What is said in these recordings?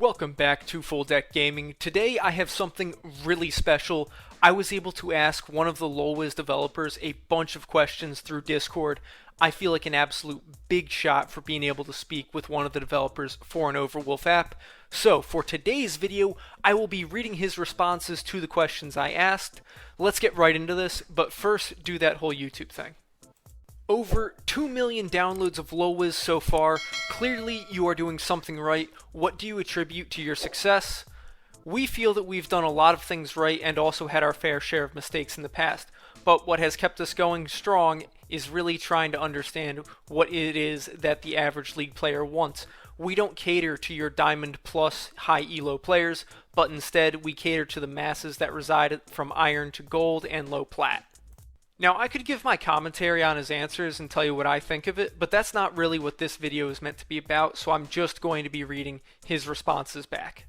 Welcome back to Full Deck Gaming. Today I have something really special. I was able to ask one of the LoLwiz developers a bunch of questions through Discord. I feel like an absolute big shot for being able to speak with one of the developers for an Overwolf app. So for today's video, I will be reading his responses to the questions I asked. Let's get right into this, but first do that whole YouTube thing. Over 2 million downloads of LoLwiz so far. Clearly you are doing something right. What do you attribute to your success? We feel that we've done a lot of things right and also had our fair share of mistakes in the past. But what has kept us going strong is really trying to understand what it is that the average League player wants. We don't cater to your Diamond Plus high elo players, but instead we cater to the masses that reside from Iron to Gold and Low Plat. Now, I could give my commentary on his answers and tell you what I think of it, but that's not really what this video is meant to be about, so I'm just going to be reading his responses back.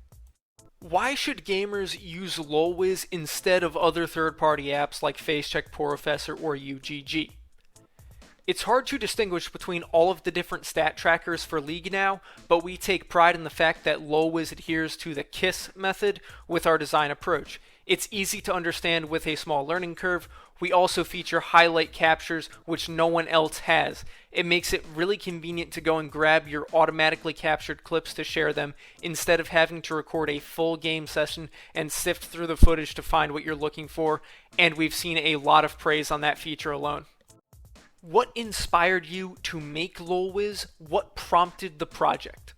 Why should gamers use LoLwiz instead of other third-party apps like Facecheck, Professor, or UGG? It's hard to distinguish between all of the different stat trackers for League now, but we take pride in the fact that LoLwiz adheres to the KISS method with our design approach. It's easy to understand with a small learning curve. We also feature highlight captures, which no one else has. It makes it really convenient to go and grab your automatically captured clips to share them, instead of having to record a full game session and sift through the footage to find what you're looking for, and we've seen a lot of praise on that feature alone. What inspired you to make LoLwiz? What prompted the project?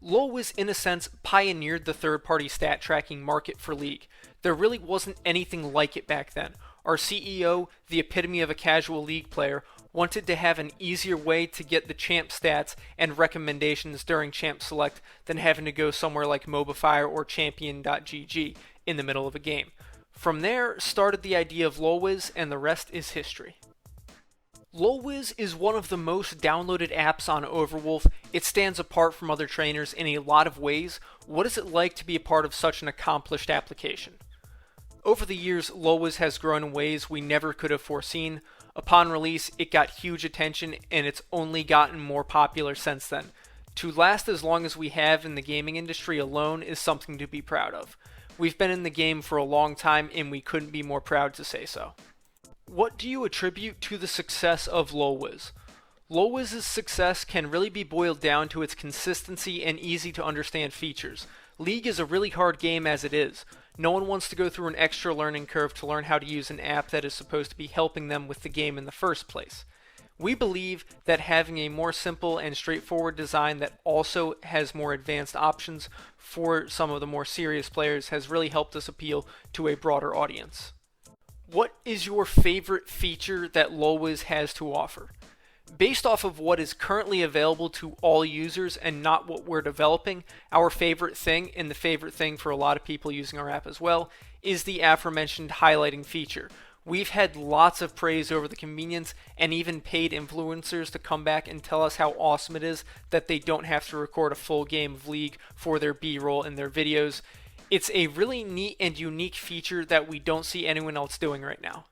LoLwiz, in a sense, pioneered the third-party stat tracking market for League. There really wasn't anything like it back then. Our CEO, the epitome of a casual League player, wanted to have an easier way to get the champ stats and recommendations during champ select than having to go somewhere like Mobafire or champion.gg in the middle of a game. From there started the idea of LoLwiz, and the rest is history. LoLwiz is one of the most downloaded apps on Overwolf. It stands apart from other trainers in a lot of ways. What is it like to be a part of such an accomplished application? Over the years, LoLwiz has grown in ways we never could have foreseen. Upon release, it got huge attention, and it's only gotten more popular since then. To last as long as we have in the gaming industry alone is something to be proud of. We've been in the game for a long time, and we couldn't be more proud to say so. What do you attribute to the success of LoLwiz? LoLwiz's success can really be boiled down to its consistency and easy to understand features. League is a really hard game as it is. No one wants to go through an extra learning curve to learn how to use an app that is supposed to be helping them with the game in the first place. We believe that having a more simple and straightforward design that also has more advanced options for some of the more serious players has really helped us appeal to a broader audience. What is your favorite feature that LoLwiz has to offer? Based off of what is currently available to all users and not what we're developing, our favorite thing, and the favorite thing for a lot of people using our app as well, is the aforementioned highlighting feature. We've had lots of praise over the convenience, and even paid influencers to come back and tell us how awesome it is that they don't have to record a full game of League for their B-roll in their videos. It's a really neat and unique feature that we don't see anyone else doing right now.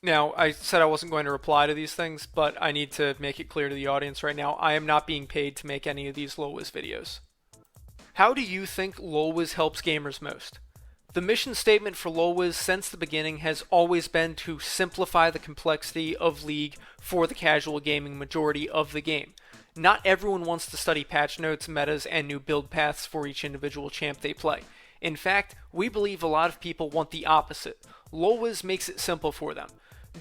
Now, I said I wasn't going to reply to these things, but I need to make it clear to the audience right now, I am not being paid to make any of these LoLwiz videos. How do you think LoLwiz helps gamers most? The mission statement for LoLwiz since the beginning has always been to simplify the complexity of League for the casual gaming majority of the game. Not everyone wants to study patch notes, metas, and new build paths for each individual champ they play. In fact, we believe a lot of people want the opposite. LoLwiz makes it simple for them.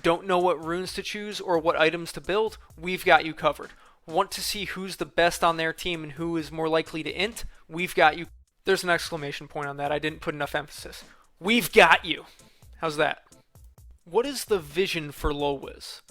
Don't know what runes to choose or what items to build? We've got you covered. Want to see who's the best on their team and who is more likely to int? We've got you. There's an exclamation point on that. I didn't put enough emphasis. We've got you. How's that? What is the vision for LoLwiz?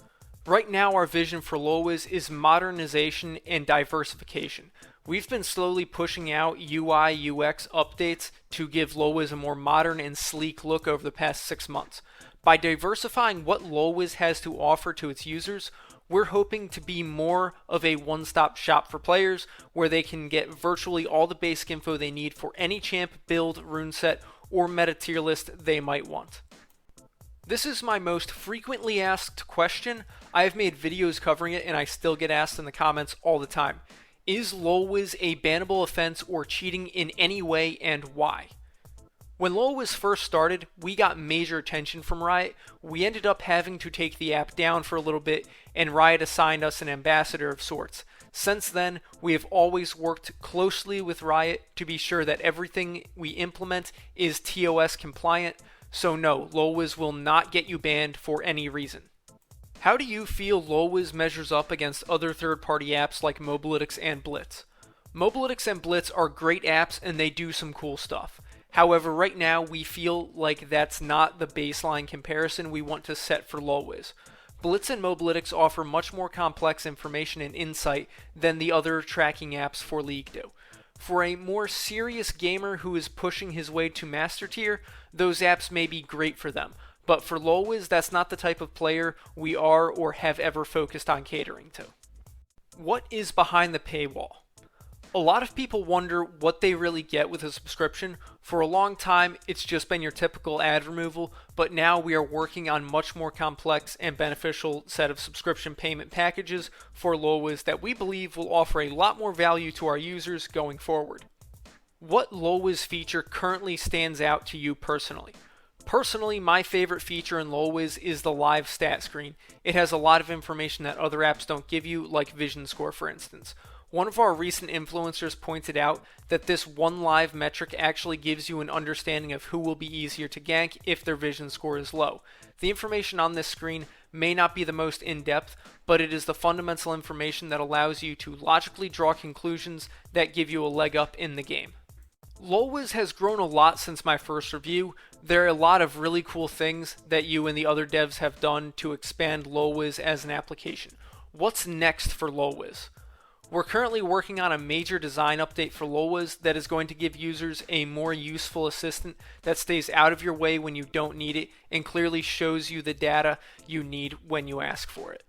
Right now, our vision for LoLwiz is modernization and diversification. We've been slowly pushing out UI, UX updates to give LoLwiz a more modern and sleek look over the past 6 months. By diversifying what LoLwiz has to offer to its users, we're hoping to be more of a one-stop shop for players, where they can get virtually all the basic info they need for any champ, build, rune set, or meta tier list they might want. This is my most frequently asked question. I have made videos covering it, and I still get asked in the comments all the time. Is LoLwiz a bannable offense or cheating in any way, and why? When LoLwiz first started, we got major attention from Riot. We ended up having to take the app down for a little bit, and Riot assigned us an ambassador of sorts. Since then, we have always worked closely with Riot to be sure that everything we implement is TOS compliant, so no, LoLwiz will not get you banned for any reason. How do you feel LoLwiz measures up against other third-party apps like Mobalytics and Blitz? Mobalytics and Blitz are great apps and they do some cool stuff. However, right now we feel like that's not the baseline comparison we want to set for LoLwiz. Blitz and Mobalytics offer much more complex information and insight than the other tracking apps for League do. For a more serious gamer who is pushing his way to Master Tier, those apps may be great for them. But for LoLwiz, that's not the type of player we are or have ever focused on catering to. What is behind the paywall? A lot of people wonder what they really get with a subscription. For a long time, it's just been your typical ad removal, but now we are working on much more complex and beneficial set of subscription payment packages for LoLwiz that we believe will offer a lot more value to our users going forward. What LoLwiz feature currently stands out to you personally? Personally, my favorite feature in LoLwiz is the live stat screen. It has a lot of information that other apps don't give you, like vision score for instance. One of our recent influencers pointed out that this one live metric actually gives you an understanding of who will be easier to gank if their vision score is low. The information on this screen may not be the most in-depth, but it is the fundamental information that allows you to logically draw conclusions that give you a leg up in the game. LoLwiz has grown a lot since my first review. There are a lot of really cool things that you and the other devs have done to expand LoLwiz as an application. What's next for LoLwiz? We're currently working on a major design update for LoLwiz that is going to give users a more useful assistant that stays out of your way when you don't need it and clearly shows you the data you need when you ask for it.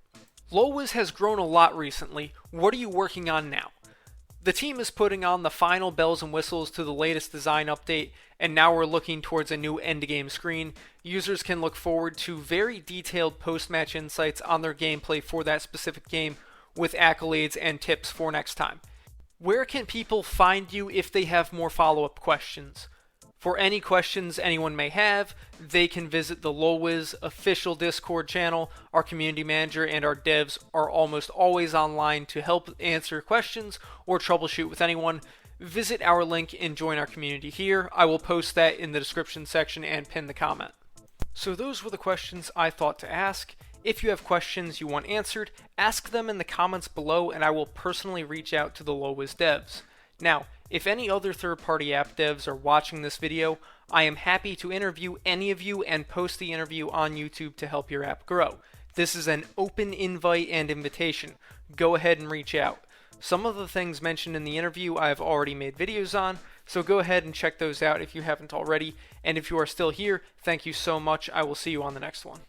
LoLwiz has grown a lot recently. What are you working on now? The team is putting on the final bells and whistles to the latest design update, and now we're looking towards a new endgame screen. Users can look forward to very detailed post-match insights on their gameplay for that specific game, with accolades and tips for next time. Where can people find you if they have more follow-up questions? For any questions anyone may have, they can visit the LoLwiz official Discord channel. Our community manager and our devs are almost always online to help answer questions or troubleshoot with anyone. Visit our link and join our community here. I will post that in the description section and pin the comment. So those were the questions I thought to ask. If you have questions you want answered, ask them in the comments below and I will personally reach out to the LoLwiz devs. Now, if any other third-party app devs are watching this video, I am happy to interview any of you and post the interview on YouTube to help your app grow. This is an open invite and invitation. Go ahead and reach out. Some of the things mentioned in the interview I have already made videos on, so go ahead and check those out if you haven't already. And if you are still here, thank you so much. I will see you on the next one.